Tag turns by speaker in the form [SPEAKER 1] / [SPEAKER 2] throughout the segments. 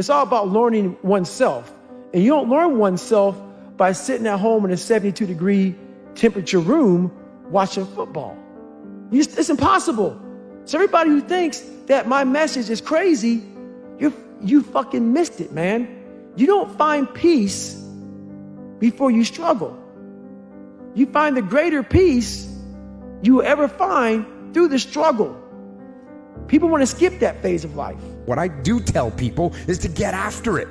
[SPEAKER 1] It's all about learning oneself. And you don't learn oneself by sitting at home in a 72-degree temperature room watching football. It's impossible. So everybody who thinks that my message is crazy, you fucking missed it, man. You don't find peace before you struggle. You find the greater peace you will ever find through the struggle. People want to skip that phase of life.
[SPEAKER 2] What I do tell people is to get after it.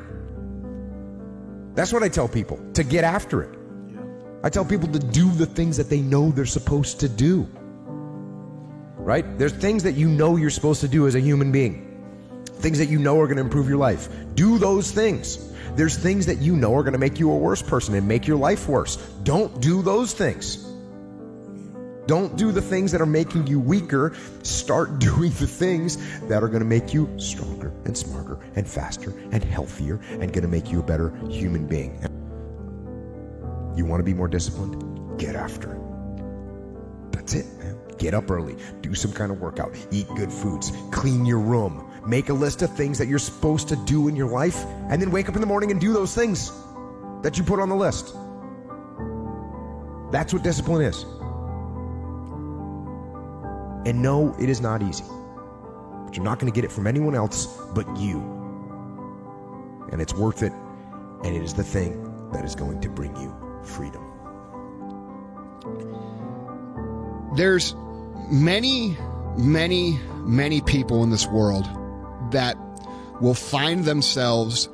[SPEAKER 2] That's what I tell people, to get after it. Yeah. I tell people to do the things that they know they're supposed to do. Right? There's things that you know you're supposed to do as a human being. Things that you know are going to improve your life. Do those things. There's things that you know are going to make you a worse person and make your life worse. Don't do those things. Don't do the things that are making you weaker. Start doing the things that are going to make you stronger and smarter and faster and healthier and going to make you a better human being. You want to be more disciplined? Get after it. That's it, man. Get up early. Do some kind of workout. Eat good foods. Clean your room. Make a list of things that you're supposed to do in your life, and then wake up in the morning and do those things that you put on the list. That's what discipline is. And no, it is not easy. But you're not going to get it from anyone else but you. And it's worth it, and it is the thing that is going to bring you freedom.
[SPEAKER 3] There's many people in this world that will find themselves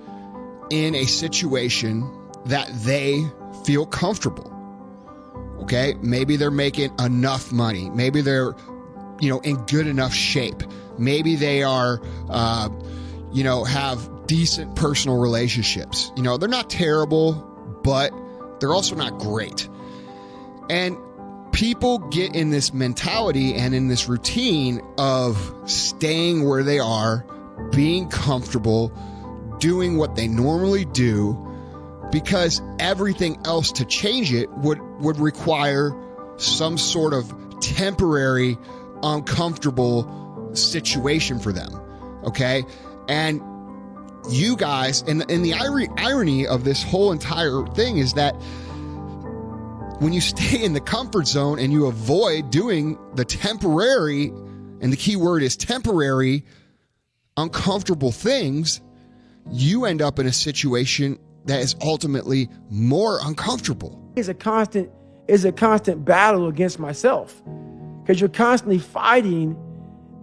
[SPEAKER 3] in a situation that they feel comfortable. Okay? Maybe they're making enough money. Maybe they're, in good enough shape. Maybe they are, have decent personal relationships. They're not terrible, but they're also not great. And people get in this mentality and in this routine of staying where they are, being comfortable, doing what they normally do, because everything else to change it would require some sort of temporary, uncomfortable situation for them. Okay? And you guys, and the irony of this whole entire thing is that when you stay in the comfort zone and you avoid doing the temporary, and the key word is temporary, uncomfortable things, you end up in a situation that is ultimately more uncomfortable.
[SPEAKER 1] It's a constant battle against myself, because you're constantly fighting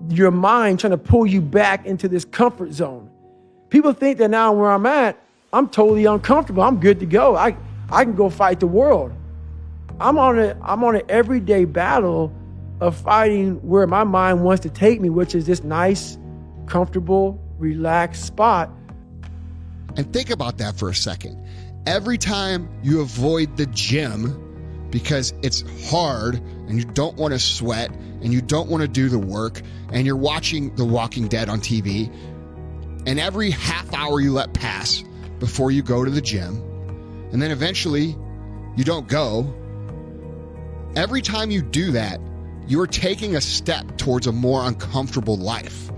[SPEAKER 1] your mind, trying to pull you back into this comfort zone. People think that now where I'm at, I'm totally uncomfortable. I'm good to go. I can go fight the world. I'm on an everyday battle of fighting where my mind wants to take me, which is this nice, comfortable, relaxed spot.
[SPEAKER 3] And think about that for a second. Every time you avoid the gym because it's hard and you don't want to sweat and you don't want to do the work and you're watching The Walking Dead on TV, and every half hour you let pass before you go to the gym, and then eventually you don't go, every time you do that, you're taking a step towards a more uncomfortable life.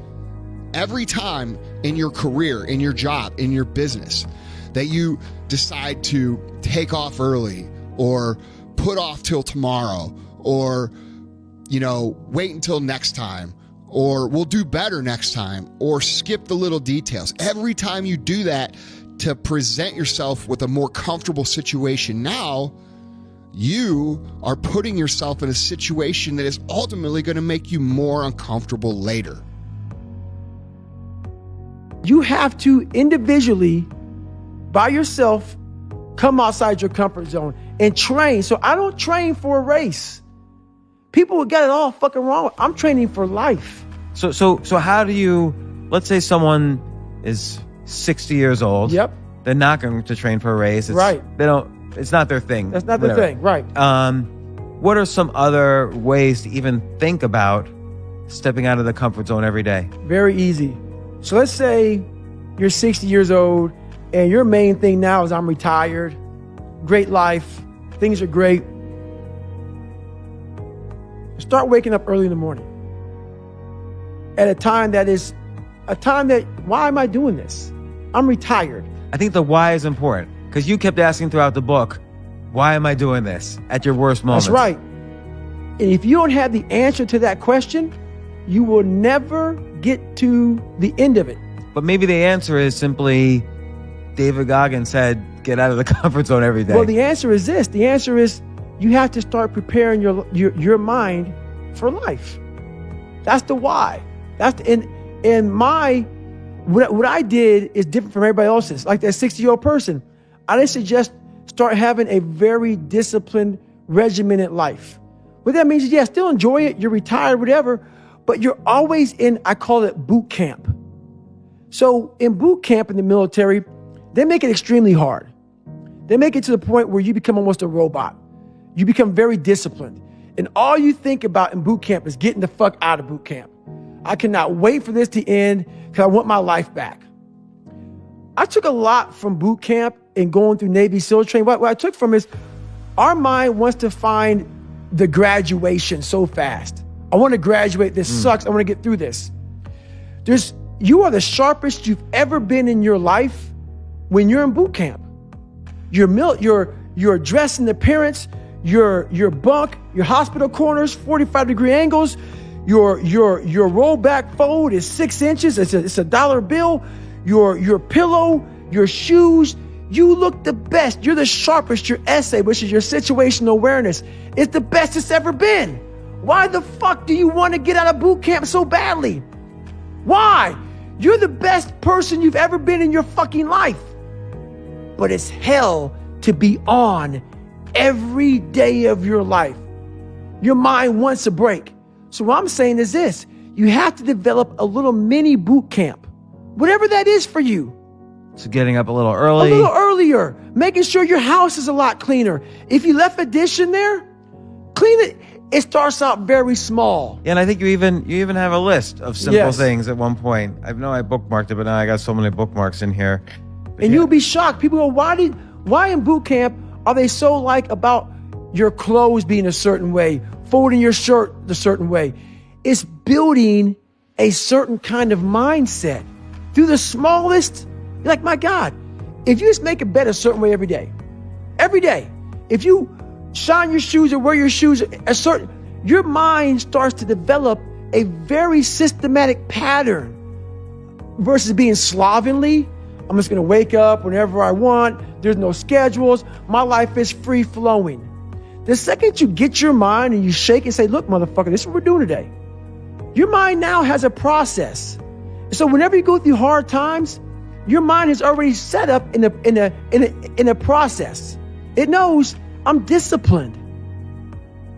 [SPEAKER 3] Every time in your career, in your job, in your business, that you decide to take off early or put off till tomorrow or, wait until next time or we'll do better next time or skip the little details. Every time you do that to present yourself with a more comfortable situation now, you are putting yourself in a situation that is ultimately going to make you more uncomfortable later.
[SPEAKER 1] You have to individually, by yourself, come outside your comfort zone and train. So I don't train for a race. People will get it all fucking wrong. I'm training for life.
[SPEAKER 4] So how do you, let's say someone is 60 years old.
[SPEAKER 1] Yep.
[SPEAKER 4] They're not going to train for a race.
[SPEAKER 1] Right.
[SPEAKER 4] It's not their thing.
[SPEAKER 1] That's not their thing. Right.
[SPEAKER 4] What are some other ways to even think about stepping out of the comfort zone every day?
[SPEAKER 1] Very easy. So let's say you're 60 years old and your main thing now is I'm retired, great life, things are great. Start waking up early in the morning at a time that, why am I doing this? I'm retired.
[SPEAKER 4] I think the why is important because you kept asking throughout the book, why am I doing this at your worst moments?
[SPEAKER 1] That's right. And if you don't have the answer to that question, you will never get to the end of it.
[SPEAKER 4] But maybe the answer is simply David Goggins said, get out of the comfort zone every day.
[SPEAKER 1] Well, the answer is this. The answer is you have to start preparing your mind for life. That's the why. That's what I did is different from everybody else's. Like that 60-year-old person, I didn't suggest start having a very disciplined, regimented life. What that means is, yeah, still enjoy it. You're retired, whatever, but you're always in, I call it boot camp. So in boot camp in the military, they make it extremely hard. They make it to the point where you become almost a robot. You become very disciplined. And all you think about in boot camp is getting the fuck out of boot camp. I cannot wait for this to end because I want my life back. I took a lot from boot camp and going through Navy SEAL training. What I took from is our mind wants to find the graduation so fast. I want to graduate. This sucks. I want to get through this. You are the sharpest you've ever been in your life when you're in boot camp. Your dress and appearance, your bunk, your hospital corners, 45-degree angles, your rollback fold is 6 inches. It's a $1 bill. Your pillow, your shoes. You look the best. You're the sharpest. Your essay, which is your situational awareness, is the best it's ever been. Why the fuck do you want to get out of boot camp so badly? Why? You're the best person you've ever been in your fucking life. But it's hell to be on every day of your life. Your mind wants a break. So what I'm saying is this. You have to develop a little mini boot camp. Whatever that is for you.
[SPEAKER 4] So getting up a little early.
[SPEAKER 1] A little earlier. Making sure your house is a lot cleaner. If you left a dish in there, clean it. It starts out very small.
[SPEAKER 4] Yeah, and I think you even have a list of simple things at one point. I know I bookmarked it, but now I got so many bookmarks in here. But
[SPEAKER 1] you'll be shocked. People go, why in boot camp are they so like about your clothes being a certain way, folding your shirt a certain way? It's building a certain kind of mindset. Through the smallest, you're like, my God, if you just make a bed a certain way every day, if you shine your shoes or wear your shoes your mind starts to develop a very systematic pattern versus being slovenly. I'm just going to wake up whenever I want. There's no schedules. My life is free flowing. The second you get your mind and you shake and say, look, motherfucker, this is what we're doing today. Your mind now has a process. So whenever you go through hard times, your mind is already set up in a process. It knows I'm disciplined.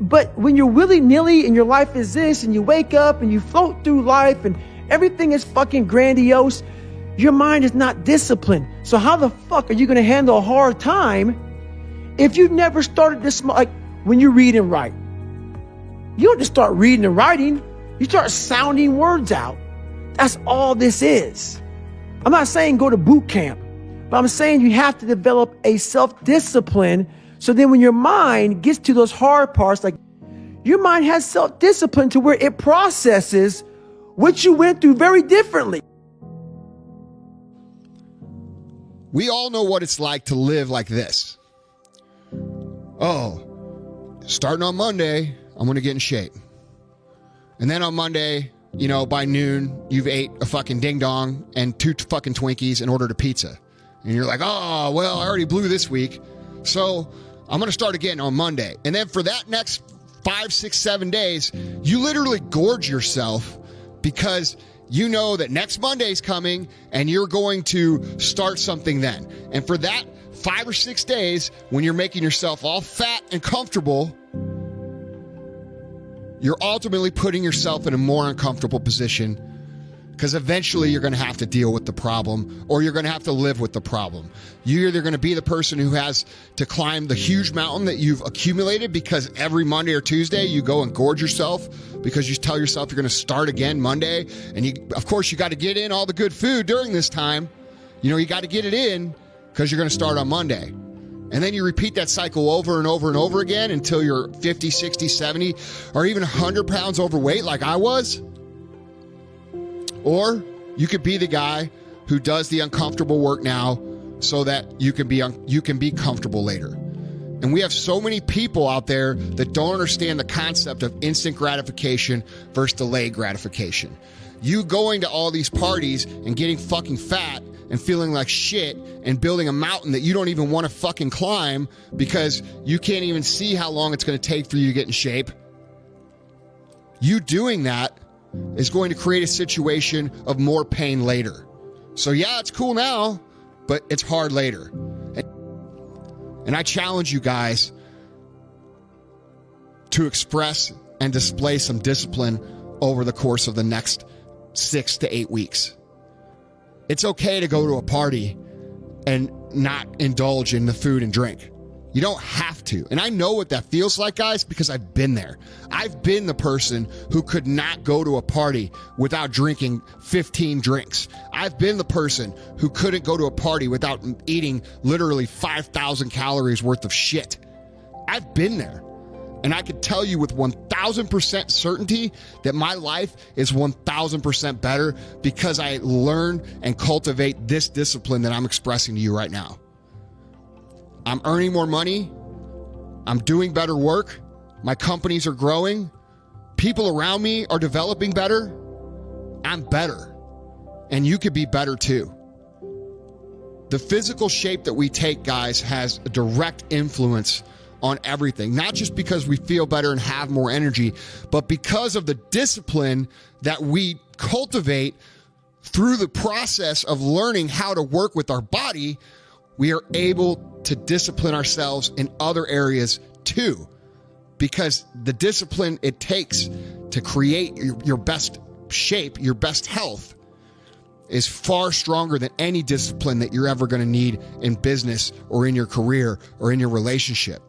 [SPEAKER 1] But when you're willy-nilly and your life is this and you wake up and you float through life and everything is fucking grandiose, your mind is not disciplined. So how the fuck are you going to handle a hard time if you've never started this? Like when you read and write, you don't just start reading and writing. You start sounding words out. That's all this is. I'm not saying go to boot camp, but I'm saying you have to develop a self-discipline. So then when your mind gets to those hard parts, like your mind has self-discipline to where it processes what you went through very differently.
[SPEAKER 3] We all know what it's like to live like this. Oh, starting on Monday, I'm going to get in shape. And then on Monday, by noon, you've ate a fucking ding dong and 2 fucking Twinkies and ordered a pizza. And you're like, oh, well, I already blew this week. So I'm going to start again on Monday. And then for that next 5, 6, 7 days, you literally gorge yourself because you know that next Monday's coming and you're going to start something then. And for that 5 or 6 days, when you're making yourself all fat and comfortable, you're ultimately putting yourself in a more uncomfortable position because eventually you're going to have to deal with the problem or you're going to have to live with the problem. You're either going to be the person who has to climb the huge mountain that you've accumulated because every Monday or Tuesday you go and gorge yourself because you tell yourself you're going to start again Monday. And of course, you got to get in all the good food during this time. You got to get it in because you're going to start on Monday. And then you repeat that cycle over and over and over again until you're 50, 60, 70, or even 100 pounds overweight like I was. Or you could be the guy who does the uncomfortable work now so that you can be comfortable later. And we have so many people out there that don't understand the concept of instant gratification versus delayed gratification. You going to all these parties and getting fucking fat and feeling like shit and building a mountain that you don't even want to fucking climb because you can't even see how long it's going to take for you to get in shape. You doing that is going to create a situation of more pain later. So yeah, it's cool now, but it's hard later. And I challenge you guys to express and display some discipline over the course of the next 6 to 8 weeks. It's okay to go to a party and not indulge in the food and drink. You don't have to. And I know what that feels like, guys, because I've been there. I've been the person who could not go to a party without drinking 15 drinks. I've been the person who couldn't go to a party without eating literally 5,000 calories worth of shit. I've been there. And I can tell you with 1,000% certainty that my life is 1,000% better because I learn and cultivate this discipline that I'm expressing to you right now. I'm earning more money. I'm doing better work. My companies are growing. People around me are developing better. I'm better. And you could be better too. The physical shape that we take, guys, has a direct influence on everything, not just because we feel better and have more energy, but because of the discipline that we cultivate through the process of learning how to work with our body. We are able to discipline ourselves in other areas too, because the discipline it takes to create your best shape, your best health, is far stronger than any discipline that you're ever going to need in business or in your career or in your relationship.